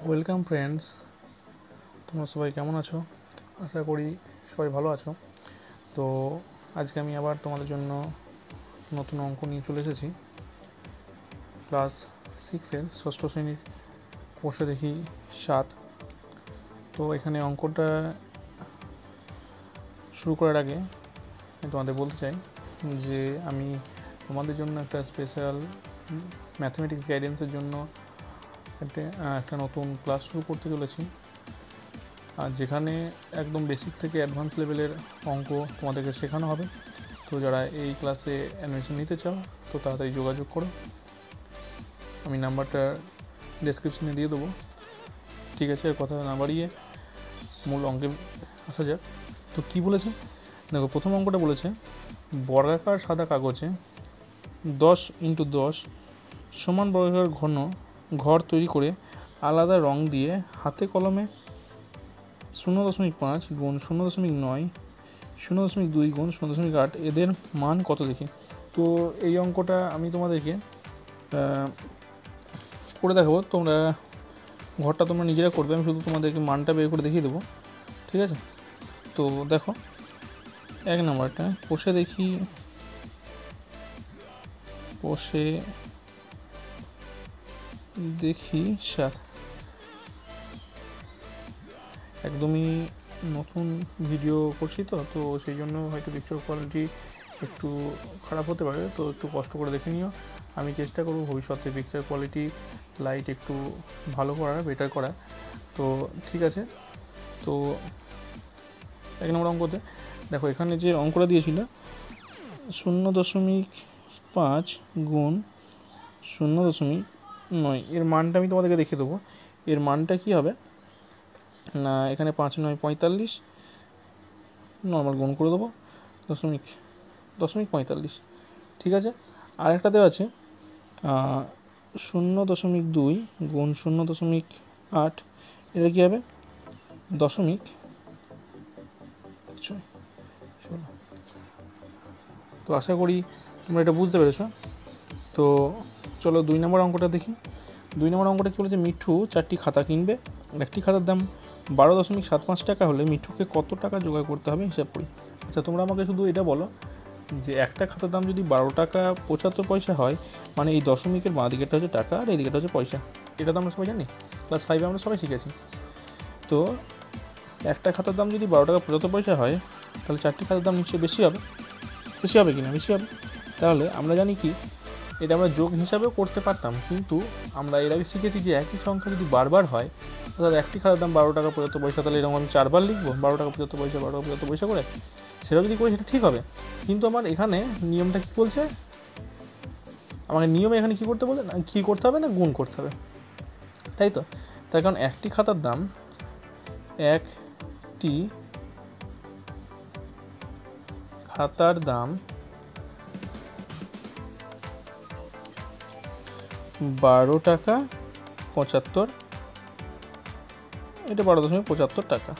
Welcome friends, তোমরা সবাই কেমন আছো? আশা করি সবাই ভালো আছো। তো আজকে আমি আবার তোমাদের জন্য নতুন অঙ্ক নিয়ে চলে এসেছি। ক্লাস 6-এর ষষ্ঠ শ্রেণীর বসে দেখি 7। তো এখানে অঙ্কটা শুরু করার আগে আমি তোমাদের বলতে চাই যে আমি তোমাদের জন্য একটা স্পেশাল ম্যাথমেটিক্স গাইডেন্সের জন্য একটা নতুন ক্লাস শুরু করতে চলেছি, আর যেখানে একদম বেসিক থেকে অ্যাডভান্স লেভেলের অঙ্ক তোমাদেরকে শেখানো হবে। তো যারা এই ক্লাসে অ্যাডমিশন নিতে চাও তো তাড়াতাড়ি যোগাযোগ করো, আমি নাম্বারটা ডেসক্রিপশনে দিয়ে দেবো। ঠিক আছে, কথা না বাড়িয়ে মূল অঙ্কে আসা যাক। তো কী বলেছে দেখো, প্রথম অঙ্কটা বলেছে বর্গাকার সাদা কাগজে 10x10 সমান বর্গাকার ঘর তৈরি করে আলাদা রং দিয়ে হাতে কলমে 0.5 গুণ 0.9 0.2 গুণ 0.8 এদের মান কত দেখি। তো এই অঙ্কটা আমি তোমাদেরকে করে দেখাবো, তোমরা ঘরটা তোমরা নিজেরা করবে, আমি শুধু তোমাদেরকে মানটা বের করে দেখিয়ে দেবো। ঠিক আছে, তো দেখো 1 নাম্বারটা কষে দেখি, কষে দেখি 7। একদমই নতুন ভিডিও করছি তো সেই জন্য হয়তো পিকচার কোয়ালিটি একটু খারাপ হতে পারে, তো একটু কষ্ট করে দেখে নিও। আমি চেষ্টা করব ভবিষ্যতে পিকচার কোয়ালিটি লাইট একটু ভালো করার, বেটার করার। তো ঠিক আছে, তো 1 নম্বর অঙ্কতে দেখো, এখানে যে অঙ্কটা দিয়েছিল 0.5 গুণ 0.9 এর মানটা আমি তোমাদেরকে দেখিয়ে দেবো। এর মানটা কি হবে না, এখানে 5 9 45 নর্মাল গুণ করে দেবো, দশমিক 45। ঠিক আছে, আরেকটা দেওয়া আছে 0.2 গুণ 0.8, এটা কী হবে দশমিক 16। তো আশা করি তোমরা এটা বুঝতে পেরেছো। তো চলো 2 নম্বর অঙ্কটা দেখি। 2 নম্বর অঙ্কটা কী বলেছে, মিঠু 4টি খাতা কিনবে, একটি খাতার দাম 12.75 টাকা হলে মিঠুকে কত টাকা জোগাড় করতে হবে হিসাব করি। আচ্ছা, তোমরা আমাকে শুধু এটা বলো যে একটা খাতার দাম যদি 12 টাকা 75 পয়সা হয়, মানে এই দশমিকের বাঁ দিকেরটা হচ্ছে টাকা আর এই দিকেরটা হচ্ছে পয়সা। এটা তো আমরা সবাই জানি, ক্লাস 5 আমরা সবাই শিখেছি। তো একটা খাতার দাম যদি 12 টাকা 75 পয়সা হয়, তাহলে 4টি খাতার দাম নিশ্চয়ই বেশি হবে কি না? বেশি হবে। তাহলে আমরা জানি কি, এটা আমরা যোগ হিসাবেও করতে পারতাম, কিন্তু আমরা এর আগে শিখেছি যে একই সংখ্যা যদি বারবার হয়, অর্থাৎ একটি খাতার দাম 12 টাকা 75 পয়সা, তাহলে এরকম আমি 4 বার লিখবো 12 টাকা 75 পয়সা 12 টাকা 75 পয়সা করে, সেটা যদি করি সেটা ঠিক হবে। কিন্তু আমার এখানে নিয়মটা কী বলছে, আমাকে নিয়মে এখানে কী করতে বলে, কী করতে হবে না, গুণ করতে হবে, তাই তো। তার কারণ একটি খাতার দাম, একটি খাতার দাম 12 টাকা 75, এটা 12.75 টাকা।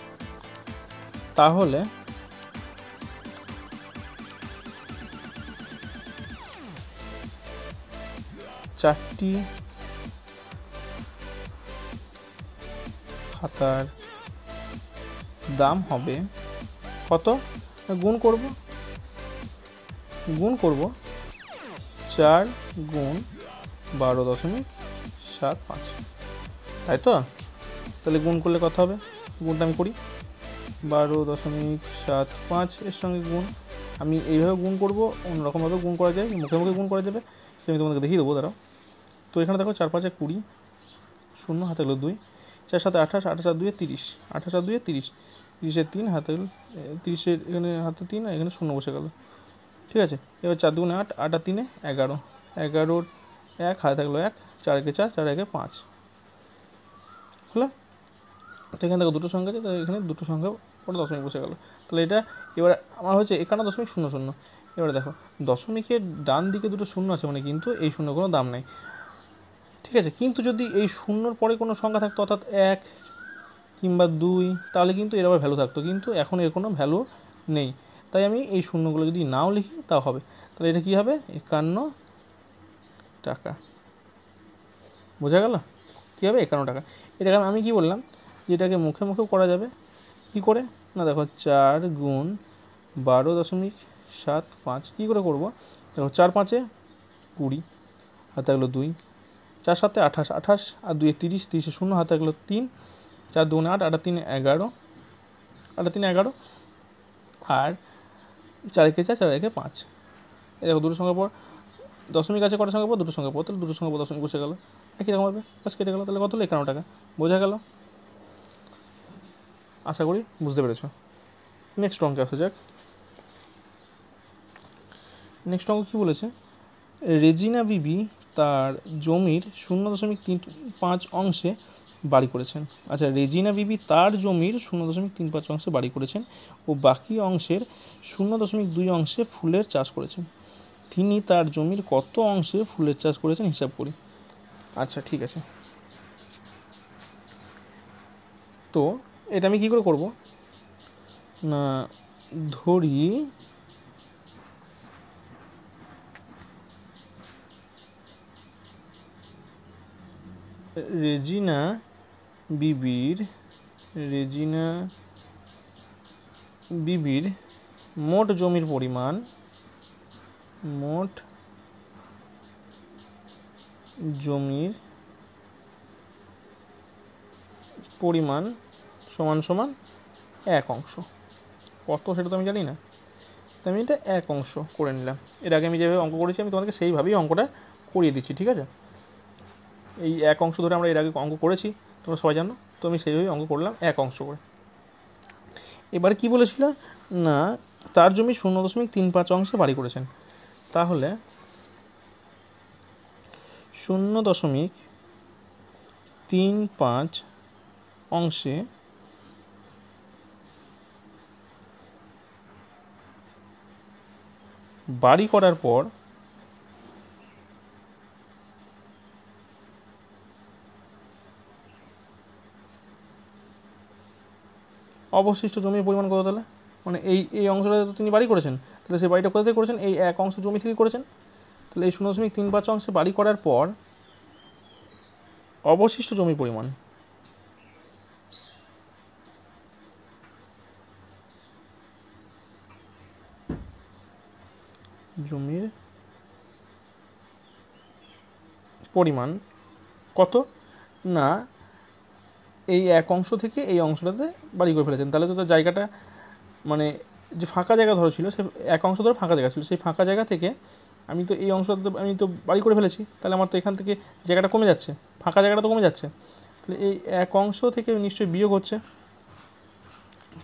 তাহলে চারটি খাতার দাম হবে কত, গুণ করব 4 গুণ 12.75, তাই তো। তাহলে গুণ করলে কত হবে, গুণটা আমি করি 12.75 এর সঙ্গে গুণ। আমি এইভাবে গুণ করবো, অন্যরকমভাবে গুণ করা যায়, মুখে মুখে গুণ করা যাবে, সেটা আমি তোমাদেরকে দেখিয়ে দেবো। দাঁড়াও, তো এখানে দেখো 4 5 20, শূন্য হাতে গেলো 2, 4 7 28, 28 আর 2 30, 28 আর 2 30, 30 3 হাতে গেল 30, এখানে হাতে 3 আর এখানে শূন্য বসে গেল। ঠিক আছে, এবার 4 2 8, 8 আর 3 11, 11 1 হাতে থাকলো 1, 4 1 4, 4 1 5 হলো। তো এখানে দেখো দুটো সংখ্যা আছে, তাই এখানে দুটো সংখ্যা পরে দশমিক বসে গেল। তাহলে এটা এবার আমার হচ্ছে 51.00। এবারে দেখো দশমিকের ডান দিকে দুটো শূন্য আছে, মানে কিন্তু এই শূন্য কোনো দাম নেই। ঠিক আছে, কিন্তু যদি এই শূন্যর পরে কোনো সংখ্যা থাকতো, অর্থাৎ 1 কিংবা 2, তাহলে কিন্তু এর আবার ভ্যালু থাকতো, কিন্তু এখন এর কোনো ভ্যালু নেই। তাই আমি এই শূন্যগুলো যদি নাও লিখি তাও হবে। তাহলে এটা কী হবে, 51 টাকা। বোঝা গেল? কী হবে 51 টাকা। এটাকে আমি কি বললাম যে এটাকে মুখে মুখেও করা যাবে। কি করে না, দেখো 4 গুণ 12.75 কী করে করবো, দেখো 4 5 20, হাতে থাকলো 2, 4 7 28, 28 আর 2 30, 30 শূন্য, হাতে থাকলো 3, 4 2 8, 8 3 11, 8 3 11 আর 4 1 4, 4 1 5। এই দেখো দুটোর সঙ্গে পর দশমিক আছে, কটার সঙ্গে পর দুটোর সঙ্গে পর, তাহলে দুটোর সঙ্গে পর দশমিক বসে গেল, একই রকম হবে, বাস কেটে গেল। তাহলে কত হলো 51 টাকা, বোঝা গেল? আশা করি বুঝতে পেরেছ। নেক্সট অঙ্কে আসা যাক। নেক্সট অঙ্ক কী বলেছে, রেজিনা বিবি তার জমির 0.35 অংশে বাড়ি করেছেন। আচ্ছা, রেজিনা বিবি তার জমির 0.35 অংশে বাড়ি করেছেন ও বাকি অংশের 0.2 অংশে ফুলের চাষ করেছেন। তিনি তার জমির কত অংশে ফুলের চাষ করেছেন হিসাব করি। আচ্ছা ঠিক আছে, তো এটা আমি কী করে করব না, ধরি রেজিনা বিবির মোট জমির পরিমাণ সমান সমান 1 অংশ। কত সেটা তো আমি জানি না, তো আমি এটা 1 অংশ করে নিলাম। এর আগে আমি যেভাবে অঙ্ক করেছি আমি তোমাদেরকে সেইভাবেই অঙ্কটা করিয়ে দিচ্ছি, ঠিক আছে? এই 1 অংশ ধরে আমরা এর আগে অঙ্ক করেছি, তোমরা সবাই জানো, তো আমি সেইভাবেই অঙ্ক করলাম 1 অংশ করে। এবার কি বলেছিল না, তার জমি 0.35 অংশে বাড়ি করেছেন। তাহলে 0.35 অংশে বাড়ি করার পর অবশিষ্ট জমির পরিমাণ কত, তাহলে মানে এই অংশটা তো তিনি বাড়ি করেছেন, তাহলে সেই বাড়িটা কোথা থেকে করেছেন, এই 1 অংশ জমি থেকে করেছেন। তাহলে এই 0.35 অংশে বাড়ি করার পর অবশিষ্ট জমির পরিমাণ কত না, এই 1 অংশ থেকে এই অংশটাতে বাড়ি করে ফেলেছেন। তাহলে তো তার জায়গাটা মানে যে ফাঁকা জায়গা ধরো ছিল, সে 1 অংশ ধরে ফাঁকা জায়গা ছিল, সেই ফাঁকা জায়গা থেকে আমি তো এই অংশটাতে আমি তো বাড়ি করে ফেলেছি, তাহলে আমার তো এখান থেকে জায়গাটা কমে যাচ্ছে, ফাঁকা জায়গাটা তো কমে যাচ্ছে। তাহলে এই 1 অংশ থেকে নিশ্চয়ই বিয়োগ হচ্ছে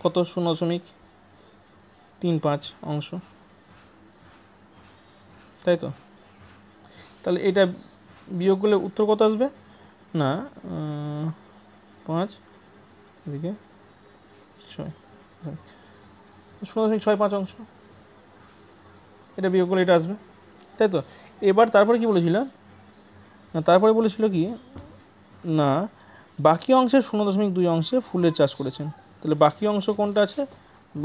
কত, 0.35 অংশ, তাই তো? তাহলে এটা বিয়োগ করলে উত্তর কত আসবে না, 5 এদিকে 6, 0.65 অংশ, এটা বিয়োগ করলে এটা আসবে, তাই তো? এবার তারপরে কি বলেছিল না, তারপরে বলেছিল কি না, বাকি অংশের 0.2 অংশে ফুলের চাষ করেছেন। তাহলে বাকি অংশ কোনটা আছে,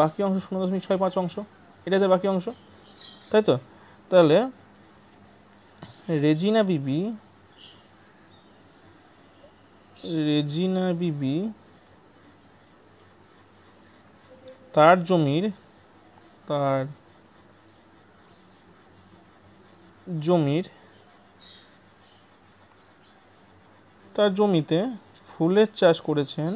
বাকি অংশ 0.65 অংশ, এটাতে বাকি অংশ, তাই তো? তাহলে রেজিনা বিবি তার জমিতে ফুলের চাষ করেছেন,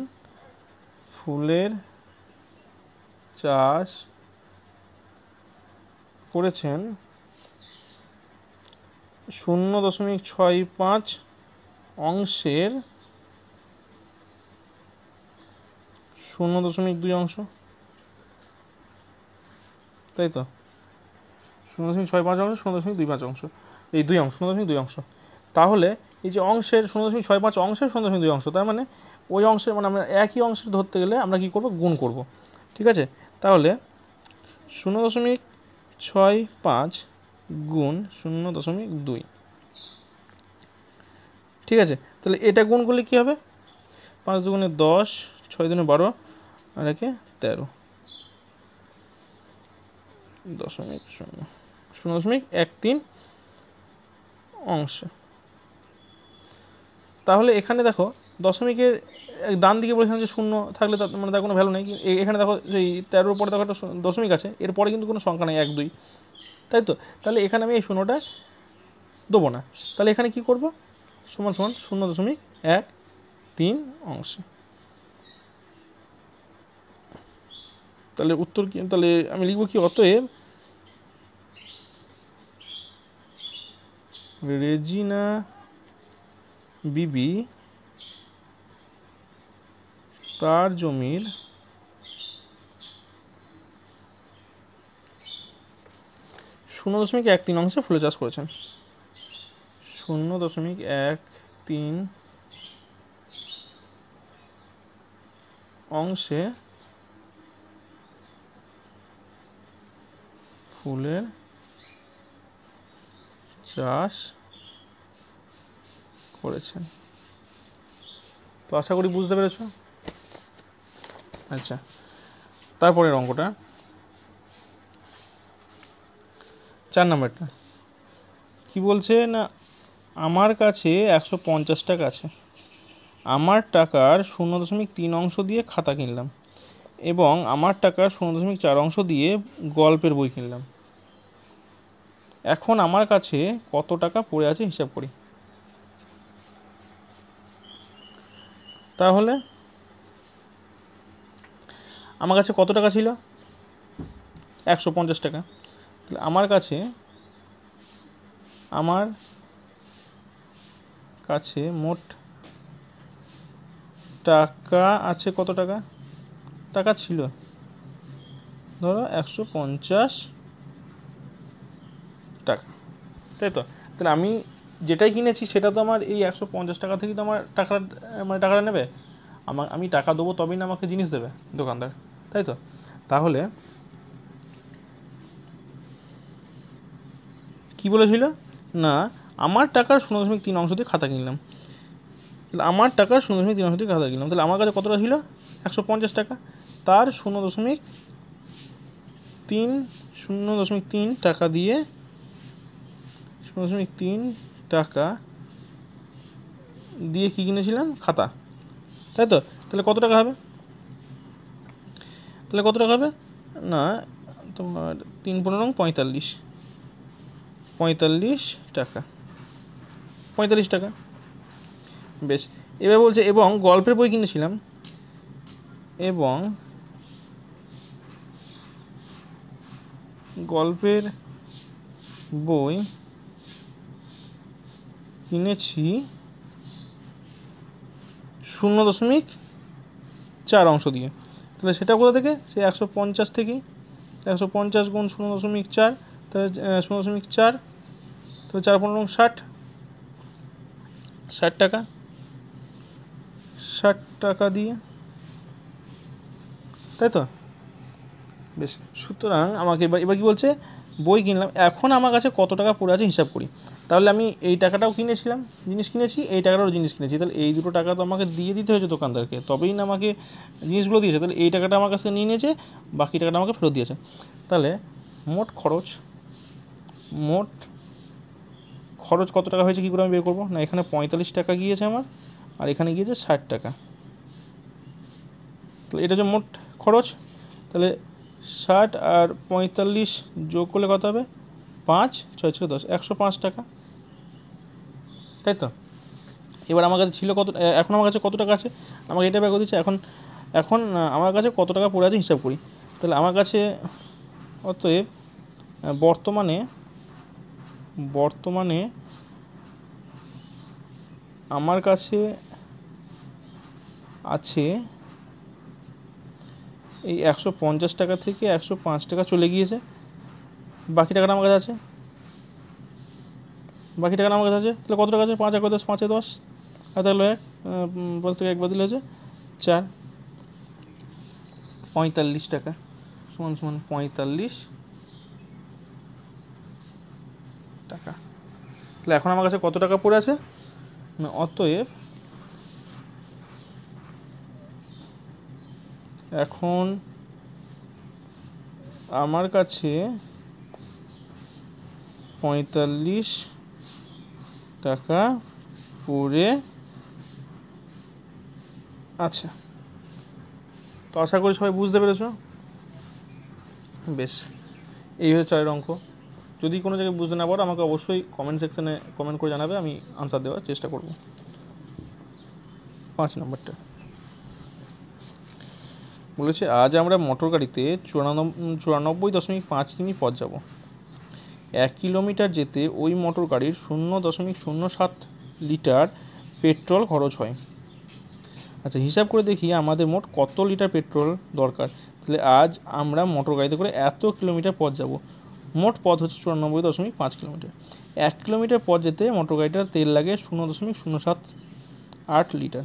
0.65 অংশের 0.2 অংশ, তাই তো? 0.65 অংশ, 0.25 অংশ, এই 2 অংশ, 0.2 অংশ। তাহলে এই যে অংশের 0.65 অংশের 0.2 অংশ, তার মানে ওই অংশের মানে আমরা একই অংশের ধরতে গেলে আমরা কি করব, গুণ করব, ঠিক আছে? তাহলে 0.65 গুণ 0.2, ঠিক আছে? তাহলে এটা গুণ করলে কী হবে, 5 দুগুণে 10, 6 দুগুণে 12 আর 1 13, 0.13 অংশে। তাহলে এখানে দেখো দশমিকের ডান দিকে বলেছিলাম যে শূন্য থাকলে মানে তার কোনো ভ্যালু নেই। এখানে দেখো সেই 13-র পরে দেখো একটা দশমিক আছে, এরপরে কিন্তু কোনো সংখ্যা নেই 1 2, তাই তো? তাহলে এখানে আমি এই শূন্যটা দেবো না। তাহলে এখানে কি করব, সমান সমান 0.13 অংশে। তাহলে উত্তর কি, তাহলে আমি লিখব কি, অতএব রেজিনা বিবি তার জমির 0.13 অংশে ফুলের চাষ করেছেন। 0.13 অংশে ফুলের চাষ করেছেন। তো আশা করি বুঝতে পেরেছ। আচ্ছা, তারপরের অঙ্কটা 4 নম্বরটা কি বলছে না, আমার কাছে 150 টাকা আছে, আমার টাকার 0.3 অংশ দিয়ে খাতা কিনলাম এবং আমার টাকার 0.4 অংশ দিয়ে গল্পের বই কিনলাম। এখন আমার কাছে কত টাকা পড়ে আছে হিসাব করি। তাহলে আমার কাছে কত টাকা ছিল, 150 টাকা। তাহলে আমার কাছে মোট টাকা আছে, কত টাকা, টাকা ছিল ধরো 150 টাকা, তাই তো? তাহলে আমি যেটাই কিনেছি সেটা তো আমার এই 150 টাকা থেকেই তো আমার টাকাটা নেবে। আমি টাকা দেবো তবেই না আমাকে জিনিস দেবে দোকানদার, তাই তো? তাহলে কি বলেছিল না, আমার টাকার 0.3 অংশ দিয়ে খাতা কিনলাম। তাহলে আমার টাকার 0.3 অংশ দিয়ে খাতা কিনলাম, তাহলে আমার কাছে কতটা ছিল, 150 টাকা। তার 0.3 টাকা দিয়ে 0.3 টাকা দিয়ে কী কিনেছিলাম, খাতা, তাই তো? তাহলে কত টাকা হবে, না তোমার 3×15 45 টাকা, 45 টাকা। বেশ, এবার বলছে এবং গল্পের বই কিনেছিলাম, এবং গল্পের বই কিনেছি 0.4 অংশ দিয়ে। তাহলে সেটা কোথা থেকে, সে 150 থেকেই, 150 গুণ 0.4, তাহলে 0.4, তাহলে 4×15 60 টাকা, 60 টাকা দিয়ে, তাই তো? বেশ, সুতরাং আমাকে এবার কি বলছে, বই কিনলাম, এখন আমার কাছে কত টাকা পড়ে আছে হিসাব করি। তাহলে আমি এই টাকাটাও কিনেছিলাম, জিনিস কিনেছি, এই টাকাটাও জিনিস কিনেছি, তাহলে এই দুটো টাকা তো আমাকে দিয়ে দিতে হয়েছে দোকানদারকে, তবেই না আমাকে জিনিসগুলো দিয়েছে। তাহলে এই টাকাটা আমার কাছে নিয়ে নিয়েছে, বাকি টাকাটা আমাকে ফেরত দিয়েছে। তাহলে মোট খরচ কত টাকা হয়েছে কী করে আমি বের করবো, না এখানে 45 টাকা গিয়েছে আমার, আর এখানে গিয়েছে 60 টাকা। তাহলে এটা হচ্ছে মোট খরচ। তাহলে 60 আর 45 যোগ করলে কত হবে, 5 6 × 10, 105 টাকা, তাই তো? এবার আমার কাছে ছিল কত, এখন আমার কাছে কত টাকা আছে, আমাকে এটা বের করে দিচ্ছে। এখন আমার কাছে কত টাকা পড়ে আছে হিসাব করি। তাহলে আমার কাছে অতএব বর্তমানে আমার কাছে আছে এই 150 টাকা থেকে 105 টাকা চলে গিয়েছে, বাকি টাকাটা আমার কাছে আছে, তাহলে কত টাকা আছে, 5 × 10, 5 × 10, আর তাহলে 5 থেকে 1 বাতিল হয়েছে 4, 45 টাকা সমান 45 টাকা। তাহলে এখন আমার কাছে কত টাকা পড়ে আছে, না অতএব এখন আমার কাছে 45 টাকা পড়ে আচ্ছা, তো আশা করি সবাই বুঝতে পেরেছো। বেশ, এই হচ্ছে 4 অঙ্ক। যদি কোনো জায়গায় বুঝতে না পারো আমাকে অবশ্যই কমেন্ট সেকশানে কমেন্ট করে জানাবে, আমি আনসার দেওয়ার চেষ্টা করব। 5 নম্বরটা বলেছে, আজ আমরা মোটর গাড়িতে 94.5 কিমি পথ যাব। 1 কিলোমিটার যেতে ওই মোটর গাড়ির 0.07 লিটার পেট্রোল খরচ হয়। আচ্ছা, হিসাব করে দেখি আমাদের মোট কত লিটার পেট্রোল দরকার। তাহলে আজ আমরা মোটর গাড়িতে করে এত কিলোমিটার পথ যাব, মোট পথ হচ্ছে 94.5 কিলোমিটার। 1 কিলোমিটার পথ যেতে মোটর গাড়িটার তেল লাগে 0.078 লিটার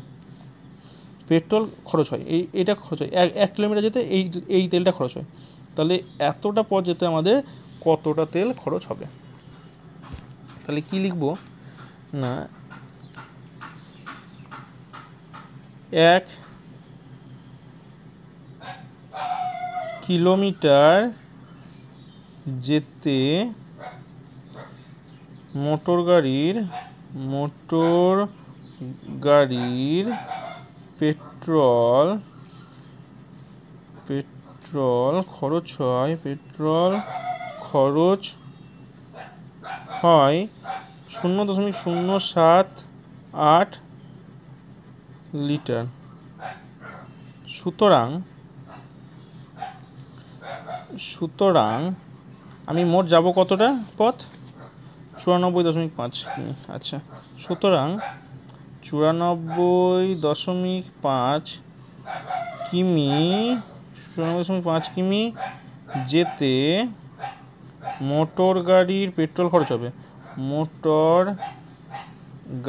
পেট্রোল খরচ হয়। এইটা খরচ হয় 1 কিলোমিটার যেতে এই তেলটা খরচ হয়। তাহলে এতটা পথ যেতে আমাদের কতটা তেল খরচ হবে। তাহলে কি লিখব না, 1 কিলোমিটার যেতে মোটর গাড়ির পেট্রোল খরচ হয় 0.078 লিটার। সুতরাং আমি মোট যাব কতটা পথ, 94.5 কিমি। আচ্ছা, সুতরাং 94.5 কিমি যেতে মোটর গাড়ির পেট্রোল খরচ হবে। মোটর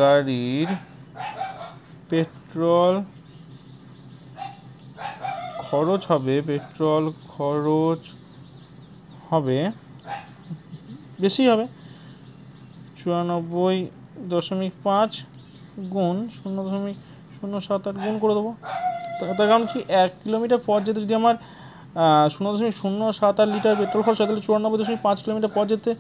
গাড়ির পেট্রোল খরচ হবে বেশি হবে, 94.5 গুণ 0.078 গুণ করে দেবো। তার কারণ কি, 1 কিলোমিটার পথ যেতে যদি আমার 0.078 লিটার পেট্রোল খরচ হয়, তাহলে 94.5 কিলোমিটার পথ যেতে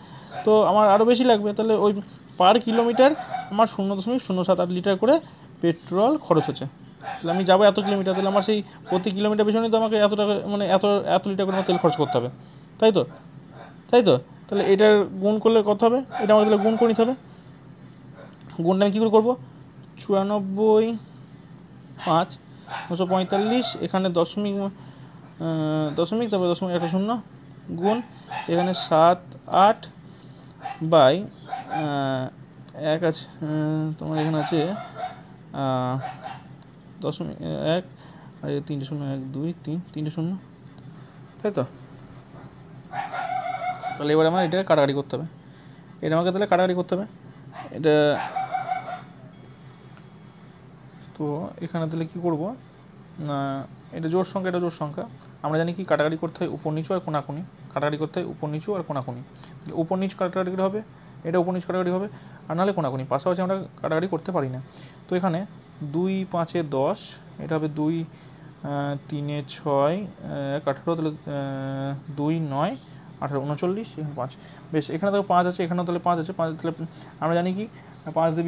তো আমার আরও বেশি লাগবে। তাহলে ওই পার কিলোমিটার আমার 0.078 লিটার করে পেট্রোল খরচ হচ্ছে। তাহলে আমি যাবো এত কিলোমিটার, তাহলে আমার সেই প্রতি কিলোমিটার পিছনে তো আমাকে এত টাকা, মানে এত লিটার করে আমার তেল খরচ করতে হবে, তাই তো। তাহলে এটার গুণ করলে কত হবে, এটা আমাদের তাহলে গুণ করে নিতে হবে। গুণটা আমি কী করে করবো, 94.5 945, এখানে দশমিক তারপরে দশমিক একটা শূন্য, গুণ এখানে 7-8 বাই 1 আছে, তোমার এখানে আছে 0.1 আর 3 শূন্য 1 2 3 3 শূন্য, তাই তো। তাহলে এবার আমার এটা কাটাকাটি করতে হবে, এটা এটা। তো এখানে তাহলে কী করবো না, এটা জোড় সংখ্যা, আমরা জানি কি কাটাকাটি করতে হয় উপর নিচু আর কোনাকুনি, তাহলে উপর নিচু কাটাকাটি হবে, এটা উপর নিচু কাটাকাটি হবে, আর নাহলে কোনাকুনি, পাশাপাশি আমরা কাটাকাটি করতে পারি না। তো এখানে 2 5 10, এটা হবে 2 3 6 18, তাহলে 2 9 18 39, এখানে 5। বেশ, এখানে তো 5 আছে, এখানেও তাহলে 5 আছে। 5 তাহলে আমরা জানি কি 5 দিয়ে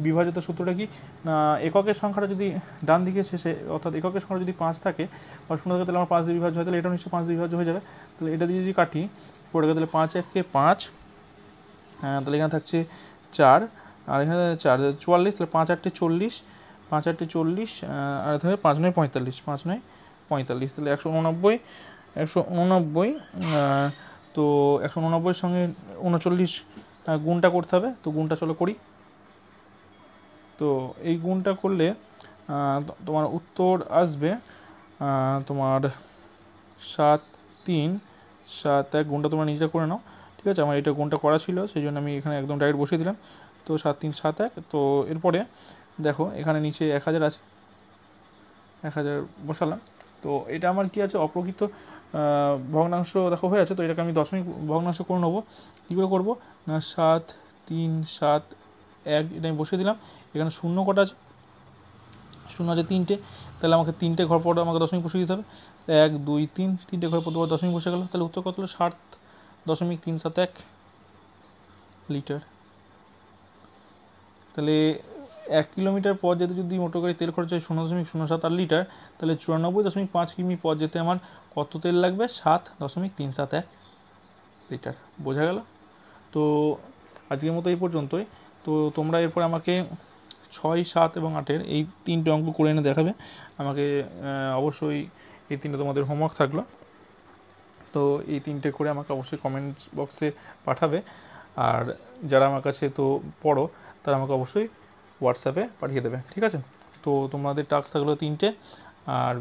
বিভাজিত সূত্রটা কি না, এককের সংখ্যাটা যদি ডান দিকে শেষে, অর্থাৎ এককের সংখ্যা যদি 5 থাকে বা 0 থাকে, তাহলে আমার 5 দিয়ে বিভাজ্য হয়, তাহলে এটাও নিশ্চয়ই 5 দিয়ে বিভাজ্য হয়ে যাবে। তাহলে এটা দিয়ে যদি কাটি পড়ে গেলে, তাহলে 5 1 5, তাহলে এখানে থাকছে 4, আর এখানে 4 44, তাহলে 5 8 40, 5 8 40, আর তাহলে 5 9 45, 5 9 45, তাহলে 189। তো 189 সঙ্গে 39 গুণটা করতে হবে, তো গুণটা চলো করি। তো এই গুণটা করলে তোমার উত্তর আসবে তোমার 7 3 7 1, গুণটা তোমরা নিজেরা করে নাও, ঠিক আছে। আমার এটা গুণটা করা ছিল, সেই জন্য আমি এখানে একদম ডাইরেক্ট বসিয়ে দিলাম। তো 7 3 7 1। তো এরপরে দেখো এখানে নিচে 1000 আছে, 1000 বসালাম। তো এটা আমার কি আছে, অপ্রকৃত ভগ্নাংশ দেখো হয়ে আছে। তো এটাকে আমি দশমিক ভগ্নাংশ করে নেবো। কী করে করবো না, 7 3 7 1, এটা আমি বসিয়ে দিলাম। এখানে শূন্য কটা আছে, শূন্য আছে 3টে, তাহলে আমাকে 3টে ঘর পর আমাকে দশমিক বসিয়ে দিতে হবে। 1 2 3, 3টে ঘর পর দুবার দশমিক বসে গেল। তাহলে উত্তর কত হলো, 7.371 লিটার। তাহলে 1 কিলোমিটার পথ যেতে যদি মোটর গাড়ি তেল খরচ হয় 0.078 লিটার, তাহলে 94.5 কিমি পথ যেতে আমার কত তেল লাগবে? 7.371 লিটার। বোঝা গেল? তো আজকের মতো এই পর্যন্তই। তো তোমরা এরপর আমাকে 6, 7 এবং 8-এর এই 3টে অঙ্ক করে এনে দেখাবে আমাকে। অবশ্যই এই 3টে তোমাদের হোমওয়ার্ক থাকলো। তো এই 3টে করে আমাকে অবশ্যই কমেন্টস বক্সে পাঠাবে। আর যারা আমার কাছে তো পড়ো তারা আমাকে অবশ্যই হোয়াটসঅ্যাপে পাঠিয়ে দেবে, ঠিক আছে? তো তোমাদের টাস্ক থাকলো 3টে। আর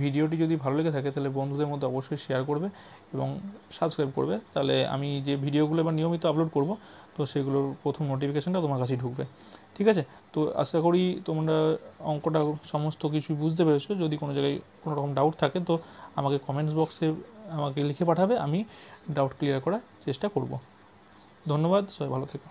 ভিডিওটি যদি ভালো লেগে থাকে তাহলে বন্ধুদের মধ্যে অবশ্যই শেয়ার করবে এবং সাবস্ক্রাইব করবে। তাহলে আমি যে ভিডিওগুলো এবার নিয়মিত আপলোড করব, তো সেগুলোর প্রথম নোটিফিকেশানটা তোমার কাছেই ঢুকবে, ঠিক আছে? তো আশা করি তোমরা অঙ্কটা সমস্ত কিছুই বুঝতে পেরেছো। যদি কোনো জায়গায় কোনো রকম ডাউট থাকে তো আমাকে কমেন্টস বক্সে আমাকে লিখে পাঠাবে, আমি ডাউট ক্লিয়ার করার চেষ্টা করব। ধন্যবাদ, সবাই ভালো থেকো।